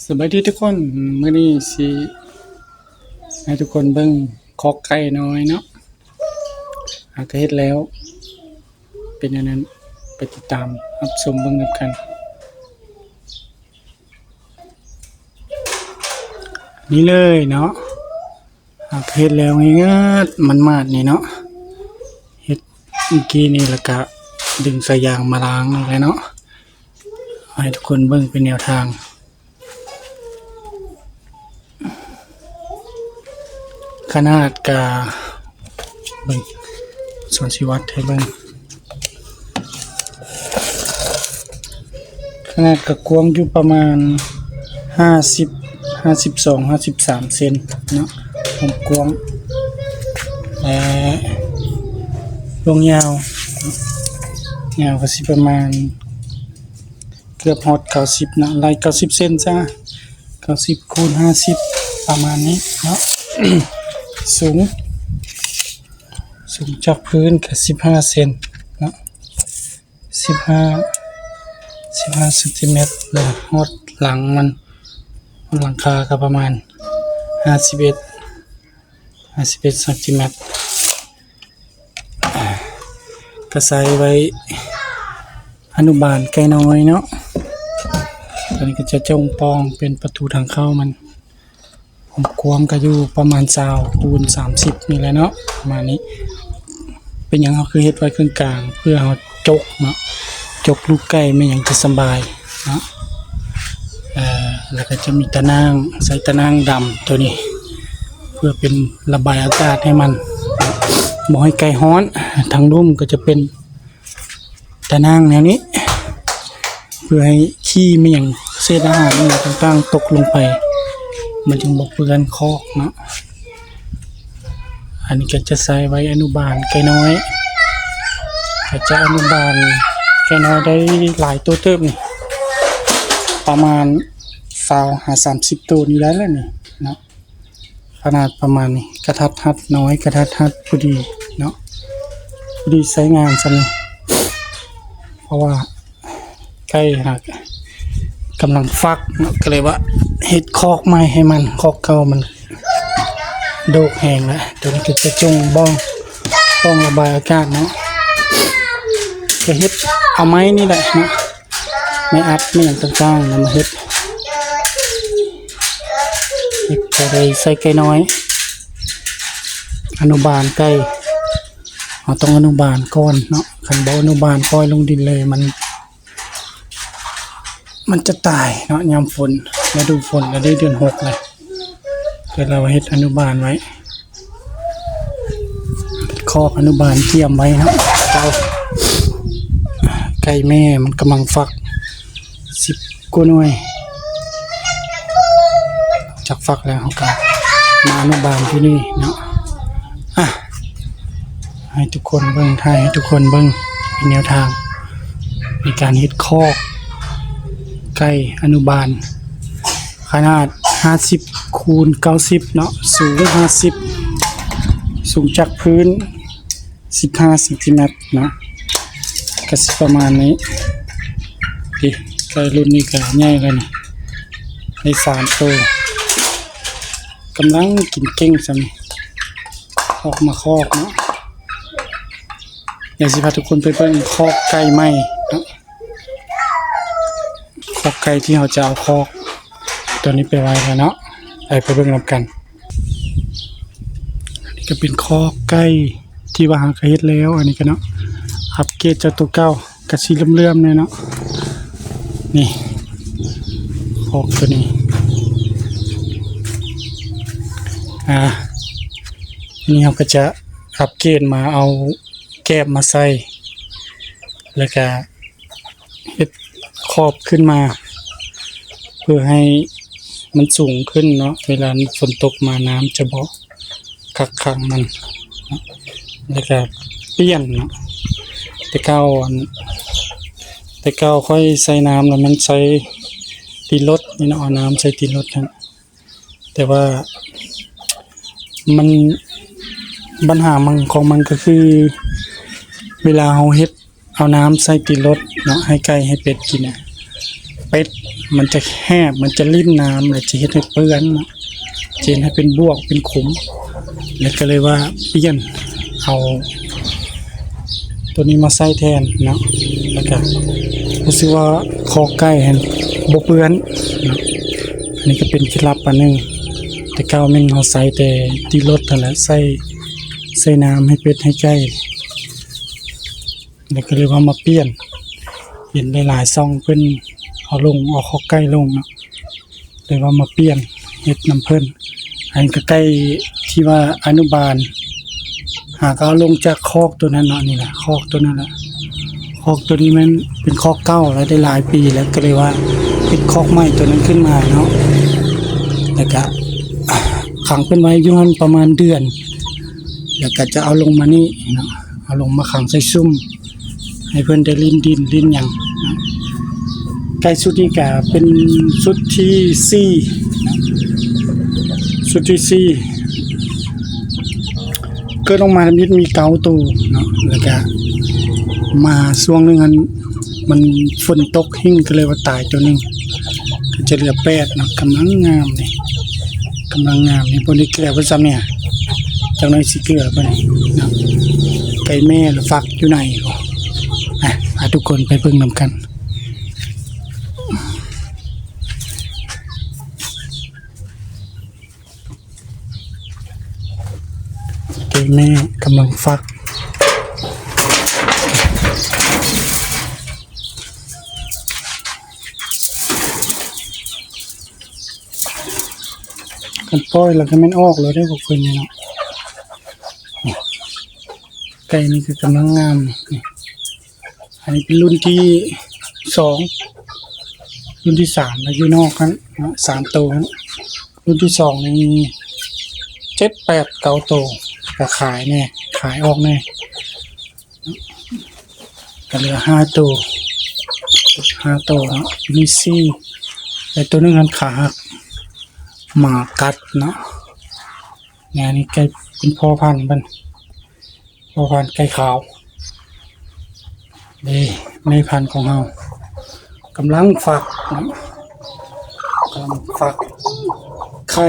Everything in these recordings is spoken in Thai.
สวัสดีทุกคนมื้อนี้สิให้ทุกคนเบิ่งคอกไก่น้อยเนาะก็เฮ็ดแล้ว เป็นอันนั้นไปติดตามรับชมเบิ่งนำกันนี่เลยเนาะเฮ็ดแล้วง่ายๆมันมาดนี่เนาะเฮ็ดเมื่อกี้นี่แล้วก็ดึงสายยางมาล้างแล้วเนาะให้ทุกคนเบิ่งเป็นแนวทางขนาดกะเบิ่งส่วนชีวัดให้เบิ่งขนาดกะกว้างอยู่ประมาณ52-53 เซนเนาะความกว้างและลงยาวก็สิประมาณเกือบฮอด90นะไล่90 เซนจ้า90คูณ50ประมาณนี้เนาะ สูงจากพื้นแค่15 เซนเนาะ15 เซนติเมตรเลยฮอดหลังมันหลังคาก็ประมาณ51 เซนติเมตรก็ใส่ไว้อนุบาลไก่น้อยเนาะตอนนี้ก็จะจงปองเป็นประตูทางเข้ามันผมกว้างก็อยู่ประมาณ20คูณ30นี่แหละเนาะประมาณนี้เป็นหยังเขาคือเฮ็ดไว้ครึ่งกลางเพื่อเฮาจกเนาะจกลูกไก่ไม่หยังจะสบายเนาะแล้วก็จะมีตะนางใส่ตะนางดำตัวนี้เพื่อเป็นระบายอากาศให้มันบ่ให้ไก่ร้อนทางลุ่มก็จะเป็นตะนางแนวนี้เพื่อให้ขี้ไม่หยังเศษอาหารต่างๆตกลงไปมันจึงบ่เปื้อนคอกเนาะอันนี้ก็จะใส่ไว้อนุบาลไก่น้อยก็จะอนุบาลไก่น้อยได้หลายตัวเติบนี่ประมาณ20-30ตัวนี่แล้วนี่เนาะขนาดประมาณนี้กระทัดรัดน้อยกระทัดรัดพอดีเนาะพอดีใช้งานซะนี่เพราะว่าไก่หักกำลังฟักเนาะก็เลยว่าเฮ็ดคอกใหม่ให้มันคอกเก่ามันโดกแห้งแล้วตัวนี้ก็จะจงบ้องระบายอากาศเนาะจะเฮ็ดเอาไม้นี่แหละเนาะไม่อัดไม่อย่างต่างๆแล้วมาเฮ็ดก็ได้ใส่ไก่น้อยอนุบาลไก่เราต้องอนุบาลก่อนเนาะคันบ่อนุบาลปล่อยลงดินเลยมันจะตายเนาะยามฝนฤดูฝนแล้วได้เดือน6เลยเดี๋ยวเราเฮ็ดอนุบาลไว้คอกอนุบาลเตรียมไว้เนาะไก่แม่มันกำลังฟัก10 กว่าหน่วยจากฟักแล้วเขาก็มาอนุบาลที่นี่เนาะให้ทุกคนเบิ่งถ่ายให้ทุกคนเบิ่งเป็นแนวทางในการเฮ็ดคอกไก่อนุบาลขนาด50คูณ90เนาะสูง50สูงจากพื้น15 เซนติเมตรเนาะก็สิประมาณนี้ไก่รุ่นนี้ก็ใหญ่แล้วนี่ได้3ตัวกำลังกินเก่งซะนี่ออกมาคอกเนาะอยากสิพาทุกคนไปเบิ่งคอกไก่ใหม่เนาะคอกไก่ที่เราจะเอาคอกตัวนี้ไปไว้แล้วเนาะไปเบิ่งนำกันอันนี้ก็เป็นคอกไก่ที่ว่าหาเฮ็ดแล้วอันนี้ก็เนาะอัปเกรดจากตัวเก่าก็สิเลื่อมๆเลยเนาะนี่คอกตัวนี้นี่เราก็จะอัปเกรดมาเอาแก้บมาใส่แล้วก็เฮ็ดครอบขึ้นมาเพื่อให้มันสูงขึ้นเนาะเวลาฝนตกมาน้ำจะบ่กักขังมันแล้วก็เปลี่ยนเนาะแต่เก่าค่อยใส่น้ำแล้วมันใส่ตีรถนี่เนาะเอาน้ำใส่ตีรถนั่นแต่ว่ามันปัญหาของมันก็คือเวลาเราเฮ็ดเอาน้ำใส่ตีรถเนาะให้ไก่ให้เป็ดกินเป็ด มันจะแคบมันจะลิ้นน้ำและจะเฮ็ดให้เปื้อนเนาะเจนให้เป็นบวกเป็นขุมแล้วก็เลยว่าเปลี่ยนเอาตัวนี้มาใส่แทนเนาะแล้วก็รู้สึกว่าคอไก่เห็นบ่เปื้อนเนาะอันนี้ก็เป็นเคล็ดลับอันนึงแต่เก่าแม่นเฮาใส่แต่ที่รถนั่นแหละใส่น้ำให้เป็ดให้ไก่แล้วก็เลยว่ามาเปลี่ยนหลายๆซ่องเพิ่นเอาลงเอาคอไก่ลงเนาะเลยว่ามาเปลี่ยนเฮ็ดน้ำเพิ่นอันก็ใกล้ที่ว่าอนุบาลหากเอาลงจากคอกตัวนั้นเนาะนี่แหละคอกตัวนั้นแหละคอกตัวนี้มันเป็นคอกเก่าแล้วได้หลายปีแล้วก็เลยว่าเป็นคอกใหม่ตัวนั้นขึ้นมาเนาะแล้วก็ขังเพิ่นไว้อยู่หั่นประมาณเดือนแล้วก็จะเอาลงมานี่เนาะเอาลงมาขังใส่ซุ้มให้เพิ่นได้ลิ้นดินลิ้นหยังเนาะไก่สุดนี้ก็เป็นสุดที่4นะสุดที่4เกิดออกมามีเก้าตัวเนาะแล้วก็มาช่วงนึงมันฝนตกหิ้งก็เลยว่าตายตัวนึงก็จะเหลือ8เนาะกำลังงามนี่บ่ได้เกลือเพิ่นซ้ำเนี่ยจังได๋สิเกลือบ่นี่เนาะไก่แม่หรือฟักอยู่ไหนบ่พาทุกคนไปเบิ่งนำกันไก่แม่กำลังฟักกันปล่อยแล้วก็มันออกแล้วได้พวกเพิ่นนี่เนาะไก่นี่คือกำลังงามนี่อันนี้เป็นรุ่นที่2รุ่นที่3แล้วอยู่นอกกันเนาะ3ตัวรุ่นที่2นี่7 8 9ตัวก็ขายแน่ขายออกแน่ก็เหลือ5ตัวเนาะมี4แต่ตัวนึงมันขาหักหมากัดเนาะงานนี้ไก่เป็นพ่อพันธุ์ไก่ขาวในพันธุ์ของเรากำลังฟักเนาะกำลังฟักไข่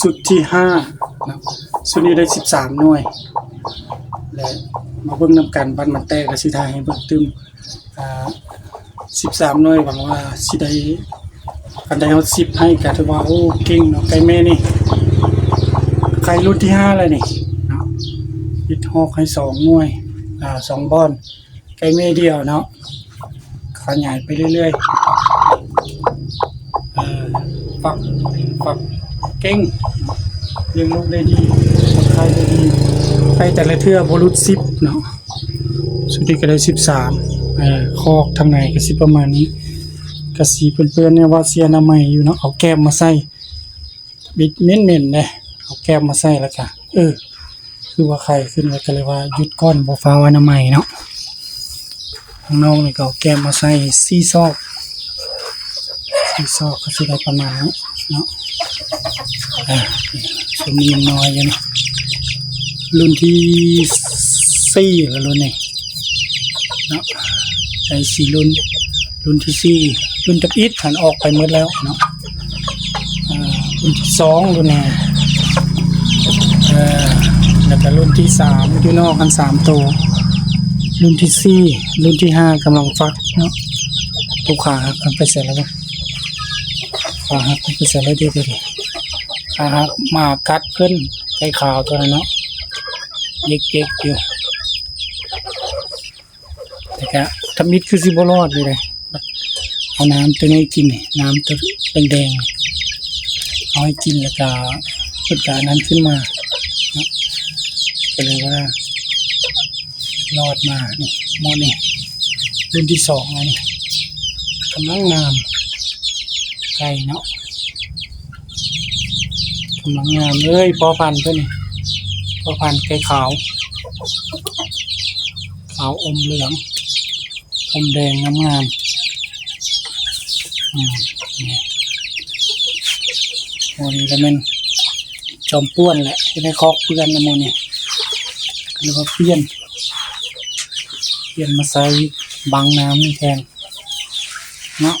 สุดที่5นะสุดนี้ได้13หน่วยและมาเบิ่งนำกันบัดมันแตกก็สิทายให้เบิ่งตึม13หน่วยหวังว่าสิได้กันได้เฮา10ให้ก็ถือว่าโอ้เก่งเนาะไก่แม่นี่ไข่รุ่นที่5แล้วนี่เนาะปิดฮอกให้2หน่วย2บ่อนไก่แม่เดียวเนาะขยายไปเรื่อยๆฝักเก่งเลี้ยงลูกได้ดีไข่ได้ดีไข่แต่ละเทื่อบ่รุด10เนาะสุดที่ก็ได้13คอกทางไหนก็สิประมาณนี้ก็สีเปื้อนๆเนี่ยว่าเสียน้ำใหม่อยู่เนาะเอาแก้มมาใส่บิดเน้นๆเด้เอาแก้มมาใส่แล้วก็คือว่าไข่ขึ้นแล้วก็เลยว่าหยุดก่อนบ่ฟ้าวอนามัยเนาะข้างนอกนี่ก็เอาแก้มมาใส่4ซอกก็สิได้ประมาณนี้เนาะส่วนนี้ยังน้อยอยู่นี่รุ่นที่4แล้วรุ่นนี้เนาะไอ้4รุ่นที่4รุ่นจับอิดหันออกไปหมดแล้วเนาะรุ่นที่2รุ่นนี้แล้วก็รุ่นที่3อยู่นอกกัน3ตัวรุ่นที่4รุ่นที่5กำลังฟักเนาะตัวขาหักไปเสร็จแล้วขาหักไปเสร็จแล้วดีขาหักมากัดเพิ่นไก่ขาวตัวนั้นเนาะเย็กๆอยู่แต่ก็ทำมิดคือสิบ่รอดเลยเอาน้ำตัวนี้กินน้ำตัวแดงๆเอาให้กินแล้วก็เพิ่นก็นั้นขึ้นมาก็เลยว่ารอดมานี่โมนี่รุ่นที่2นี่กำลังงามไก่เนาะกำลังงามเลยพอพันธุ์ตัวนี้พอพันธุ์ไก่ขาวอมเหลืองอมแดงงามนี่โมนี่ก็มันจอมป้วนแหละที่ได้คอกเปื้อนนะโมนี่หรือว่าเปลี่ยนมาใส่บังน้ำแทนเนาะ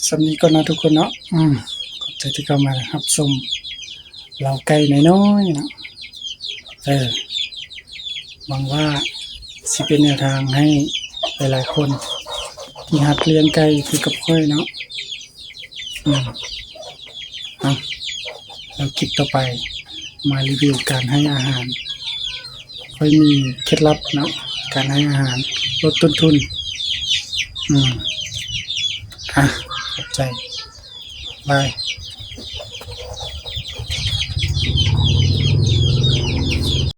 สำนี้ก็นะทุกคนเนาะขอบใจที่เข้ามารับชมเราไก่น้อยๆเนาะหวังว่าสิเป็นแนวทางให้หลายๆคนที่หัดเลี้ยงไก่คือกับค่อยเนาะแล้วคลิปต่อไปมารีวิวการให้อาหารค่อยมีเคล็ดลับเนาะการให้อาหารลดต้นทุนขอบใจบาย